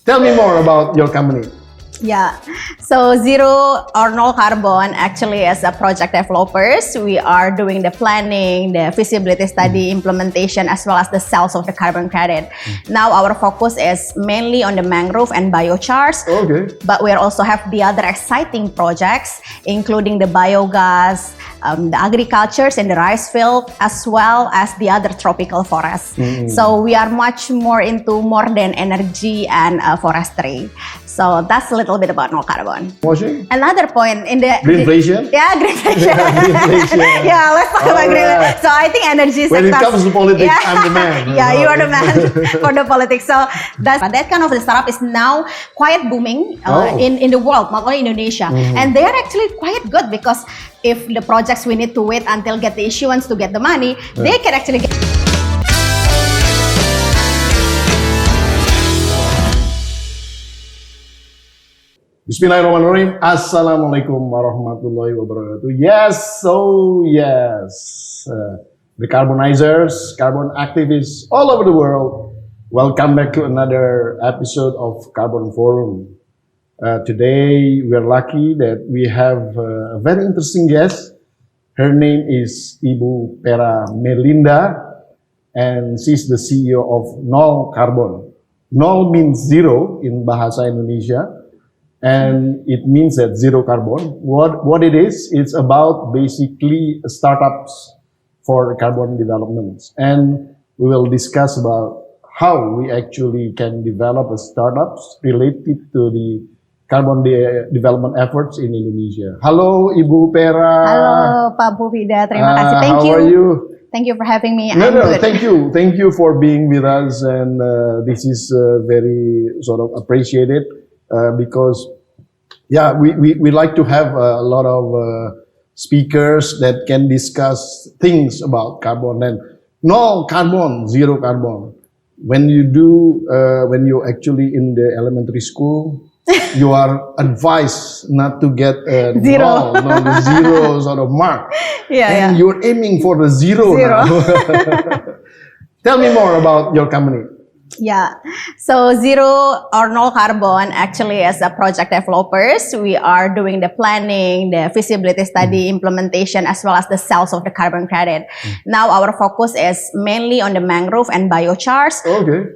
Tell me more about your company. Yeah, so Zero or Nol Karbon actually as a project developers, we are doing the planning, the feasibility study, implementation, as well as the sales of the carbon credit. Now our focus is mainly on the mangrove and biochars, but we also have the other exciting projects, including the biogas, the agricultures and the rice field, as well as the other tropical forests. So we are much more into more than energy and forestry. So that's a little bit about Nol Karbon. Washing? Another point in the greenflation? Yeah, greenflation. Yeah, let's talk about greenflation. So I think energy sector. When it comes to politics, I'm the man. Yeah, you are the man for the politics. So that kind of the startup is now quite booming in the world, not only Indonesia. And they are actually quite good because if the projects we need to wait until get the issuance to get the money, they can actually get. Bismillahirrahmanirrahim. Assalamualaikum warahmatullahi wabarakatuh. Yes, the carbonizers, carbon activists all over the world, welcome back to another episode of Carbon Forum. Today we are lucky that we have a very interesting guest. Her name is Ibu Pera Melinda, and she's the CEO of Nol Karbon. Nol means zero in bahasa Indonesia. And it means that zero carbon. What it is, it's about basically startups for carbon development. And we will discuss about how we actually can develop a startups related to the carbon development efforts in Indonesia. Halo Ibu Pera. Halo Pak Bufida, terima kasih. Thank you. How are you? Thank you for having me. No, good. Thank you. Thank you for being with us. And this is very sort of appreciated. Because we like to have a lot of speakers that can discuss things about carbon and no carbon, zero carbon. When you actually in the elementary school, you are advised not to get zero, the zero sort of mark. And you're aiming for the zero. Now. Tell me more about your company. Yeah, so Zero or Nol Karbon actually as a project developers, we are doing the planning, the feasibility study, implementation, as well as the sales of the carbon credit. Now our focus is mainly on the mangrove and biochars,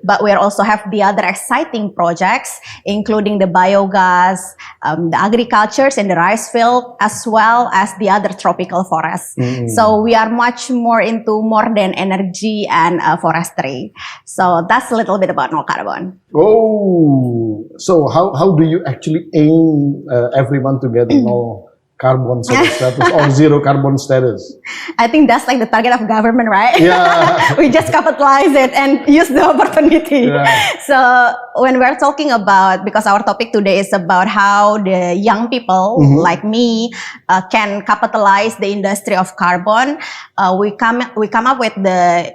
but we also have the other exciting projects, including the biogas, the agricultures and the rice field, as well as the other tropical forests. So we are much more into more than energy and forestry. So that's a little bit about Nol Karbon. Oh, so how do you actually aim everyone to get no carbon status or zero carbon status? I think that's like the target of government, right? Yeah. We just capitalize it and use the opportunity. Yeah. So when we're talking about, because our topic today is about how the young people like me can capitalize the industry of carbon, we come up with the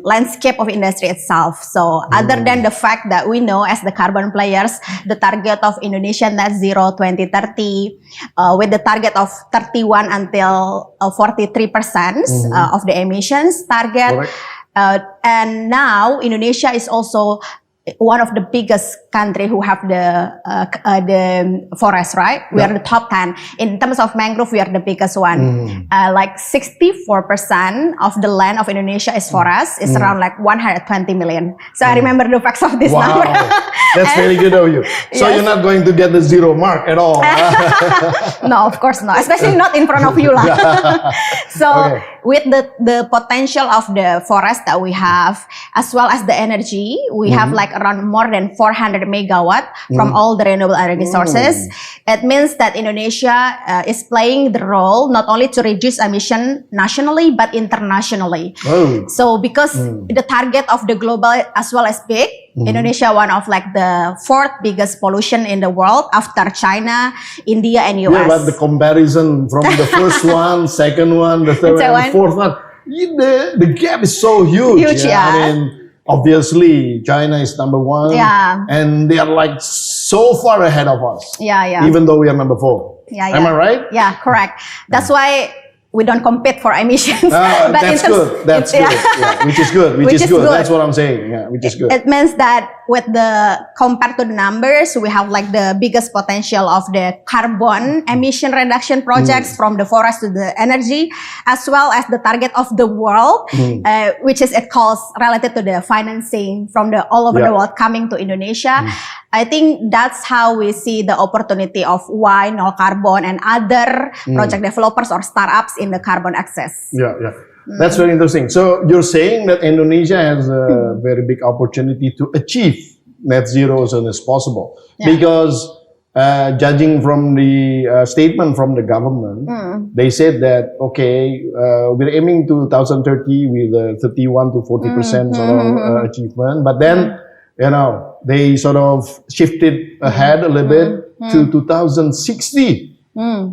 landscape of industry itself. So other than the fact that we know as the carbon players, the target of Indonesia net zero 2030 with the target of 31 until 43% of the emissions target. And now Indonesia is also one of the biggest country who have the forest, right? We are the top 10. In terms of mangrove, we are the biggest one. Like 64% of the land of Indonesia is forest. It's around like 120 million. So I remember the facts of this number. That's very good of you. So you're not going to get the zero mark at all. No, of course not. Especially not in front of you. So with the potential of the forest that we have, as well as the energy, we have like around more than 400 megawatt from all the renewable energy sources. It means that Indonesia is playing the role not only to reduce emission nationally, but internationally. So because the target of the global as well as big, Indonesia one of like the fourth biggest pollution in the world after China, India, and US. Yeah, but the comparison from the first one, second one, the third one, and fourth one, the gap is so huge. I mean, obviously, China is number one, and they are like so far ahead of us. Even though we are number 4. Am I right? Yeah, correct. That's why we don't compete for emissions. But that's good. That's good. Which is good. Which is good. That's what I'm saying. Yeah, which is good. It means that with the compared to the numbers, we have like the biggest potential of the carbon emission reduction projects from the forest to the energy, as well as the target of the world, which is it calls related to the financing from the all over the world coming to Indonesia. I think that's how we see the opportunity of why Nol Karbon and other project developers or startups in the carbon access. Yeah. That's very interesting. So you're saying that Indonesia has a very big opportunity to achieve net zero as soon as possible. Because judging from the statement from the government, they said that, okay, we're aiming to 2030 with 31 to 40% sort of achievement. But then, you know, they sort of shifted ahead a little bit to 2060,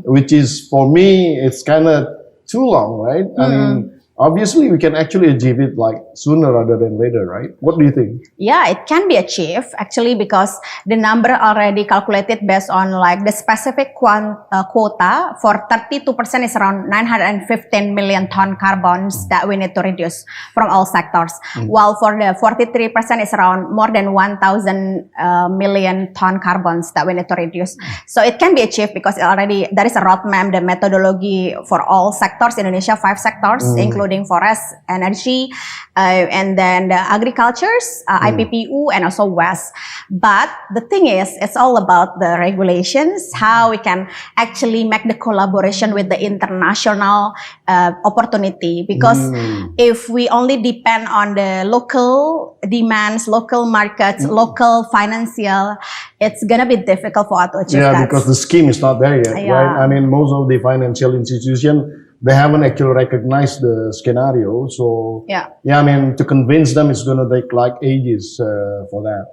which is, for me, it's kind of too long, right? I mean, obviously, we can actually achieve it like sooner rather than later, right? What do you think? Yeah, it can be achieved actually because the number already calculated based on like the specific quota for 32% is around 915 million ton carbons that we need to reduce from all sectors. While for the 43% is around more than 1,000 million ton carbons that we need to reduce. So it can be achieved because already there is a roadmap, the methodology for all sectors, Indonesia, 5 sectors, including forest, energy, and then the agricultures, IPPU, and also waste. But the thing is, it's all about the regulations, how we can actually make the collaboration with the international opportunity. Because if we only depend on the local demands, local markets, local financial, it's gonna be difficult for us to achieve that. Yeah, because the scheme is not there yet, right? I mean, most of the financial institutions, they haven't actually recognized the scenario. So, I mean, to convince them, it's going to take like ages for that.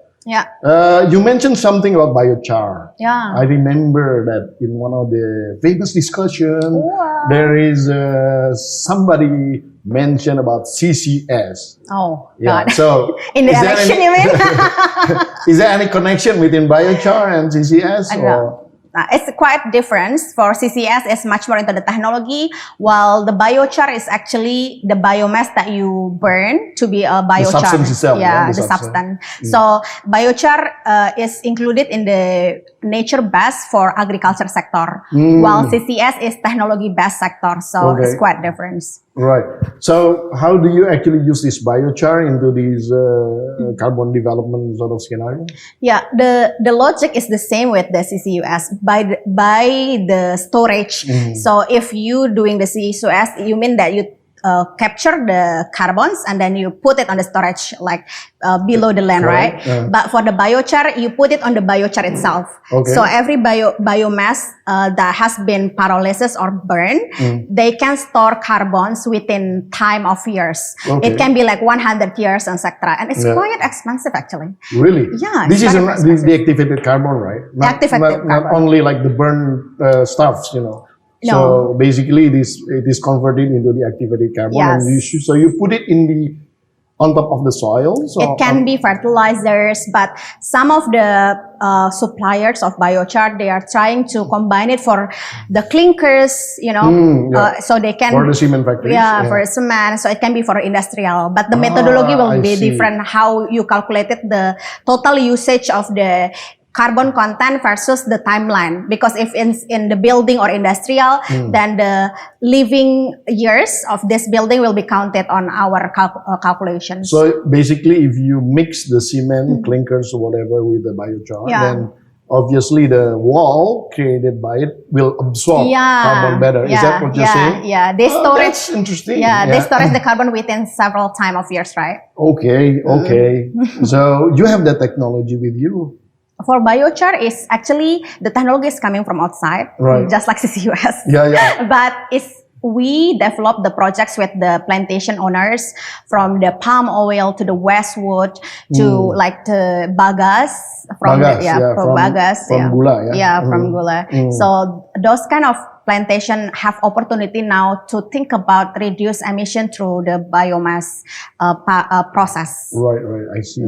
You mentioned something about biochar. I remember that in one of the famous discussions, there is somebody mentioned about CCS. Oh, God. So, in the election, you mean? Is there any connection between biochar and CCS? Or? It's quite different. For CCS, it's much more into the technology, while the biochar is actually the biomass that you burn to be a biochar. The substance itself. The substance. So biochar is included in the nature-based for agriculture sector, while CCS is technology-based sector. So it's quite different. Right. So how do you actually use this biochar into these carbon development sort of scenario? Yeah, the logic is the same with the CCUS by the storage. So if you doing the CCUS, you mean that you capture the carbons and then you put it on the storage like below the land, right? But for the biochar, you put it on the biochar itself. So every biomass that has been pyrolysis or burned, they can store carbons within time of years. It can be like 100 years, etc. And it's quite expensive actually. Really? Yeah. This is the activated carbon, right? Not only like the burned stuffs, you know. No. So basically, it is converted into the activated carbon. Yes. And so you put it on top of the soil. So it can be fertilizers, but some of the suppliers of biochar, they are trying to combine it for the clinkers, you know, so they can for the cement factories. For cement. So it can be for industrial, but the methodology will be different. How you calculated the total usage of the carbon content versus the timeline, because if in the building or industrial, then the living years of this building will be counted on our calculations. So basically, if you mix the cement, clinkers, or whatever with the biochar, then obviously the wall created by it will absorb carbon better. Is that what you're saying? Yeah, they storage. That's interesting. They storage the carbon within several time of years, right? Okay. So you have that technology with you. For biochar, is actually the technology is coming from outside, just like CCUS. But we develop the projects with the plantation owners, from the palm oil to the westwood to like the bagas from gula, from gula. So those kind of plantation have opportunity now to think about reduce emission through the biomass process. Right. I see.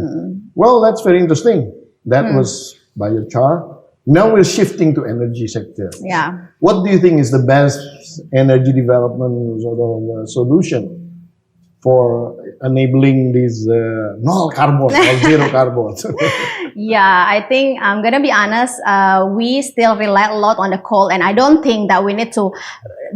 Well, that's very interesting. That was biochar. Now we're shifting to energy sector. What do you think is the best energy development sort of solution for enabling this nol carbon or zero carbon? Yeah, I think I'm gonna be honest. We still rely a lot on the coal, and I don't think that we need to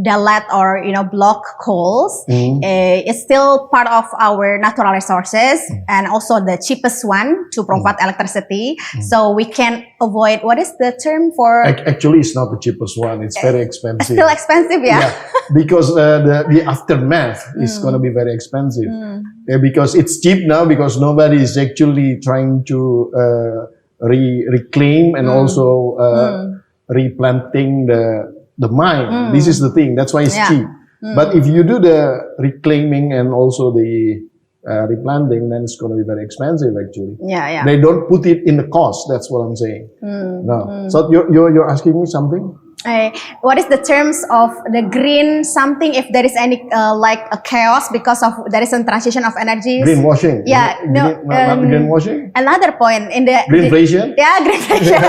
delete or block coals. It's still part of our natural resources and also the cheapest one to provide electricity. So we can avoid, what is the term for? Actually, it's not the cheapest one. It's very expensive. Still expensive, yeah. Because the aftermath is going to be very expensive. Because it's cheap now because nobody is actually trying to reclaim and also replanting the mine. This is the thing. That's why it's cheap. But if you do the reclaiming and also the replanting, then it's going to be very expensive actually. Yeah. They don't put it in the cost. That's what I'm saying. No. So you're asking me something? What is the terms of the green something, if there is any like a chaos because of there is a transition of energies? Greenwashing. Yeah, not greenwashing. Another point in the greenflation. Yeah, greenflation.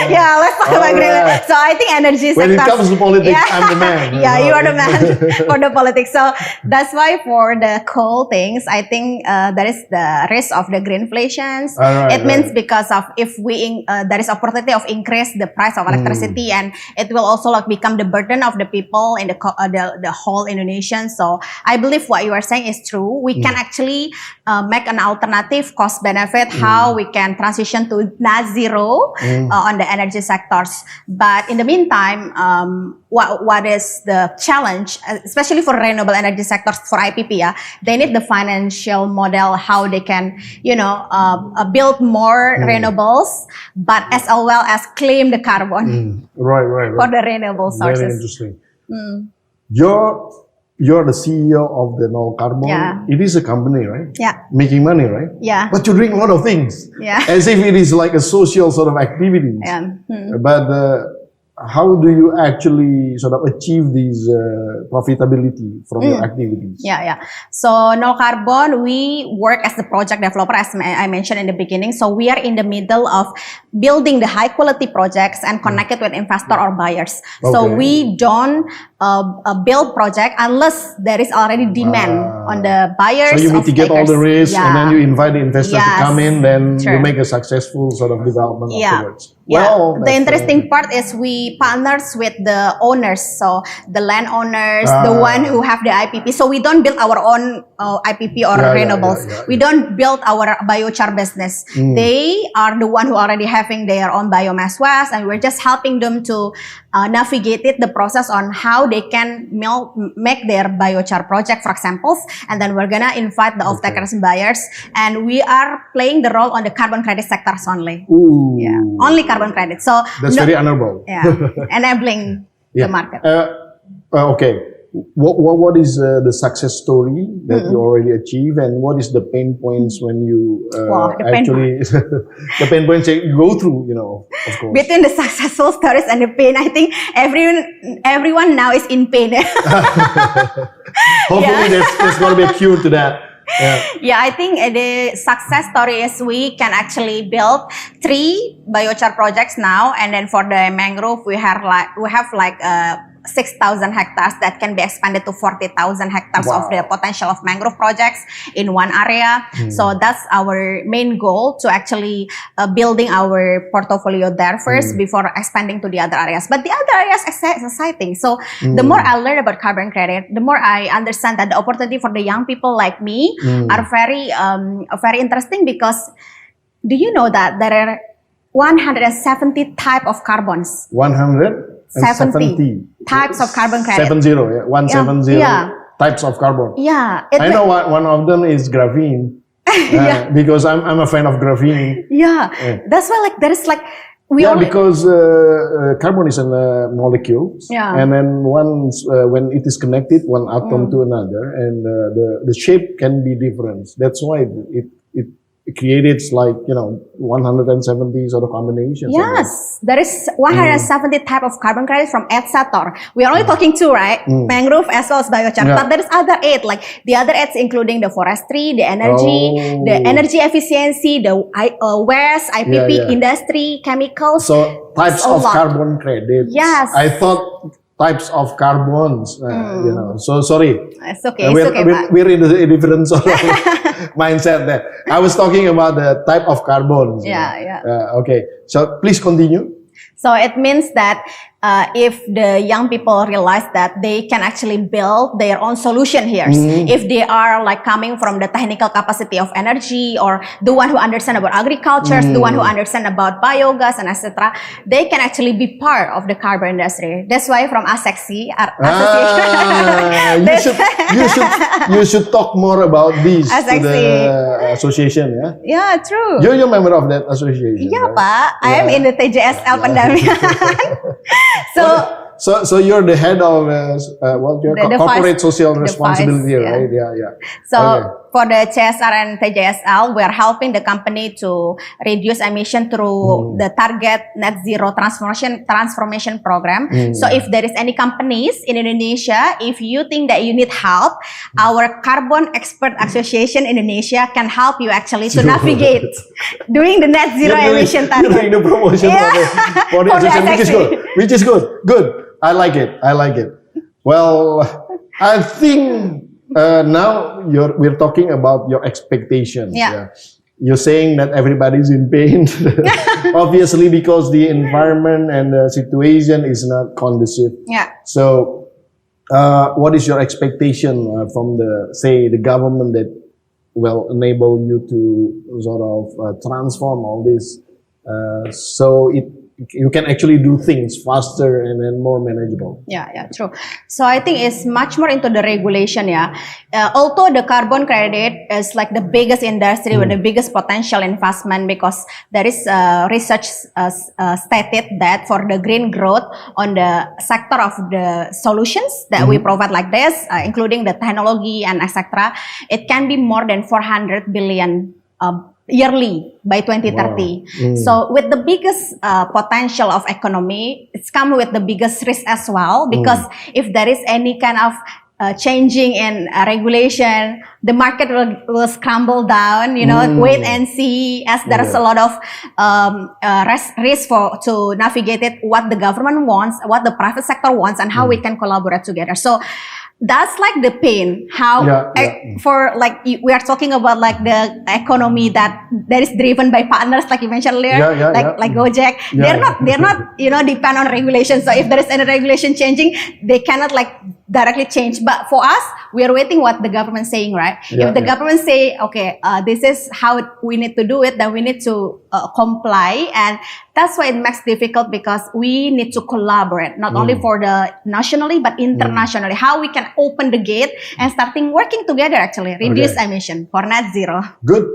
Yeah, let's talk about green. So I think energy sector. When it comes to politics, I'm the man. Yeah, you are the man for the politics. So that's why for the coal things, I think there is the risk of the greenflations. It means because of if we there is opportunity of increase the price of electricity, and it will also like become the burden of the people in the whole Indonesian. So I believe what you are saying is true. We can actually make an alternative cost benefit how we can transition to net zero on the energy sectors. But in the meantime, what is the challenge, especially for renewable energy sectors for IPP? They need the financial model how they can build more renewables, but as well as claim the carbon. Right. For the renewable sources. Very interesting. You're the CEO of the Nol Karbon. Yeah. It is a company, right? Yeah. Making money, right? Yeah. But you're doing a lot of things. Yeah. As if it is like a social sort of activity. Yeah. But how do you actually sort of achieve these profitability from your activities? Yeah. So Nol Karbon, we work as the project developer, as I mentioned in the beginning. So we are in the middle of building the high quality projects and connect it with investor or buyers. Okay. So we don't build project unless there is already demand on the buyers. So you mitigate all the risks, and then you invite the investor to come in, then you make a successful sort of development afterwards. Well, the interesting part is we partners with the owners, so the landowners, the one who have the IPP. So we don't build our own IPP or renewables. We don't build our biochar business. They are the one who already having their own biomass waste, and we're just helping them to navigate the process on how they can make their biochar project, for example. And then we're gonna invite the off-takers and buyers, and we are playing the role on the carbon credit sectors only. Yeah, only carbon credit. So that's very honorable. Yeah, enabling the market. Okay. What is the success story that you already achieve, and what is the pain points when you the pain points that you go through, of course. Between the successful stories and the pain, I think everyone now is in pain. Hopefully there's going to be a cure to that. Yeah, I think the success story is we can actually build 3 biochar projects now, and then for the mangrove we have like 6,000 hectares that can be expanded to 40,000 hectares of the potential of mangrove projects in one area. So that's our main goal, to actually building our portfolio there first before expanding to the other areas. But the other areas is exciting. So the more I learn about carbon credit, the more I understand that the opportunity for the young people like me are very interesting, because do you know that there are 170 type of carbons? 170 types of carbon credit. 170 types of carbon. Yeah. I know one of them is graphene. Because I'm a fan of graphene. That's why there's because carbon is a molecule, and then once when it is connected one atom to another, and the shape can be different. That's why it created 170 sort of combinations. Yes, there is 170 type of carbon credits from 8 sector. We are only talking 2, right? Mangrove as well as biochar. But there is other 8, like the other 8 including the forestry, the energy efficiency, the waste, IPP, industry, chemicals. So types of carbon credit. Yes. I thought types of carbons. You know, so sorry. It's okay. We're, It's okay, we're, Pak. we're in a different sort of mindset there. I was talking about the type of carbons. Yeah. Okay. So please continue. So it means that if the young people realize that they can actually build their own solution here, if they are like coming from the technical capacity of energy or the one who understand about agriculture, the one who understand about biogas and etc., they can actually be part of the carbon industry. That's why from ASECSI, You should talk more about this to the association, yeah? Yeah, true. You're a member of that association, Yeah, right? Pak. I am in the TJSL pendampingan. So you're the head of what your The corporate vice- social the responsibility, vice, right? Yeah. So Okay. for the CSR and TJSL, we are helping the company to reduce emission through the target net zero transformation program. So if there is any companies in Indonesia, if you think that you need help, our Carbon Expert Association Indonesia can help you actually to navigate doing the net zero emission You're doing target. the promotion for the For the association, which is good. Good. I like it. Well, I think now we're talking about your expectations. Yeah. You're saying that everybody's in pain, obviously because the environment and the situation is not conducive. Yeah. So, what is your expectation from the government that will enable you to sort of transform all this so you can actually do things faster and then more manageable? Yeah, true. So I think it's much more into the regulation, although the carbon credit is like the biggest industry with the biggest potential investment, because there is research stated that for the green growth on the sector of the solutions that we provide like this, including the technology and etc., it can be more than 400 billion yearly by 2030. Wow. So with the biggest potential of economy, it's come with the biggest risk as well, because if there is any kind of changing in regulation, the market will scramble down, wait and see, as there's a lot of risk to navigate it, what the government wants, what the private sector wants, and how we can collaborate together. So that's like the pain. For like we are talking about like the economy that is driven by partners, like you mentioned earlier, like Gojek. They're not depend on regulation. So if there is any regulation changing, they cannot like directly change. But for us, we are waiting what the government saying, right? If the government say, okay, this is how we need to do it, then we need to comply, and that's why it makes difficult, because we need to collaborate not only for the nationally but internationally. How we can open the gate and starting working together, actually reduce emission for net zero. Good.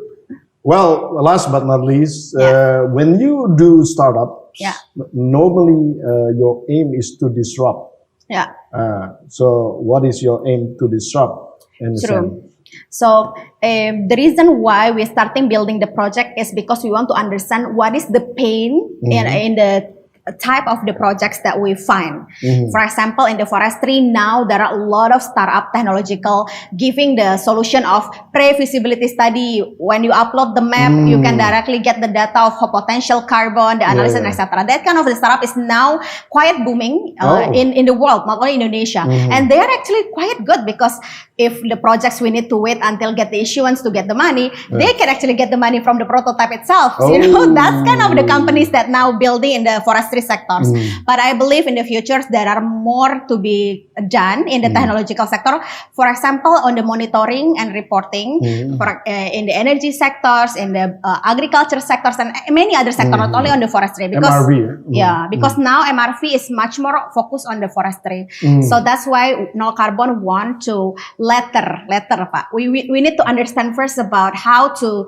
Well, last but not least, when you do startups, normally your aim is to disrupt. So what is your aim to disrupt? True. So the reason why we're starting building the project is because we want to understand what is the pain in the type of the projects that we find. For example, in the forestry now, there are a lot of startup technological giving the solution of pre-feasibility study. When you upload the map, you can directly get the data of potential carbon, the analysis, etc. That kind of the startup is now quite booming in the world, not only Indonesia. And they are actually quite good, because if the projects we need to wait until get the issuance to get the money, they can actually get the money from the prototype itself. That's kind of the companies that now building in the forestry sectors. But I believe in the future there are more to be done in the technological sector. For example, on the monitoring and reporting, in the energy sectors, in the agriculture sectors, and many other sectors, not only on the forestry. Because MRV, because now MRV is much more focused on the forestry. So that's why Nol Karbon want to letter, Pak. We need to understand first about how to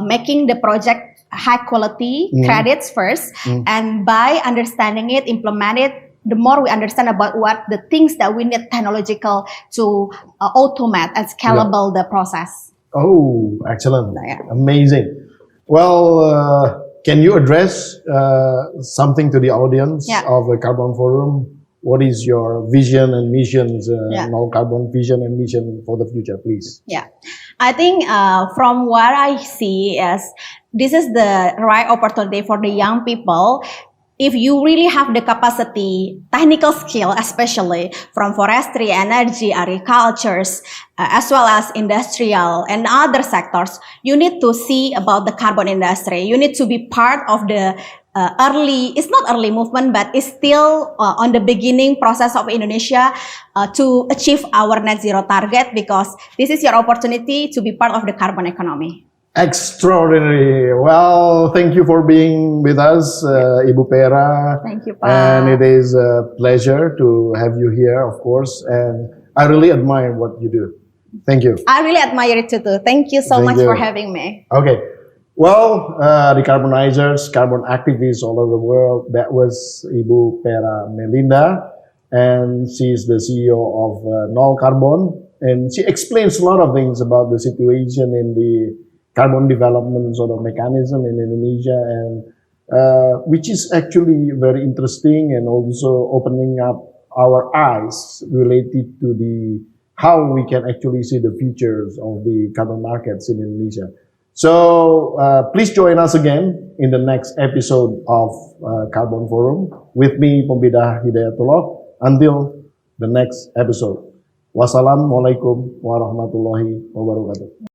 making the project high quality credits first, and by understanding it, implement it, the more we understand about what the things that we need technological to automate and scalable the process. Oh, excellent. Amazing. Well, can you address something to the audience of the Carbon Forum? What is your vision and missions, Nol Karbon vision and mission for the future, please? I think from what I see is this is the right opportunity for the young people if you really have the capacity, technical skill, especially from forestry, energy, agricultures, as well as industrial and other sectors, you need to see about the carbon industry. You need to be part of the it's not early movement, but it's still on the beginning process of Indonesia to achieve our net zero target, because this is your opportunity to be part of the carbon economy. Extraordinary. Well, thank you for being with us, Ibu Pera. Thank you, Pak. And it is a pleasure to have you here, of course. And I really admire what you do. Thank you. I really admire it too. Thank you so much for having me. Okay. Well, decarbonizers, carbon activists all over the world. That was Ibu Pera Melinda, and she's the CEO of Nol Karbon, and she explains a lot of things about the situation in the carbon development sort of mechanism in Indonesia, and which is actually very interesting and also opening up our eyes related to the how we can actually see the futures of the carbon markets in Indonesia. So please join us again in the next episode of Carbon Forum with me, Pembidah Hidayatullah. Until the next episode. Wassalamualaikum warahmatullahi wabarakatuh.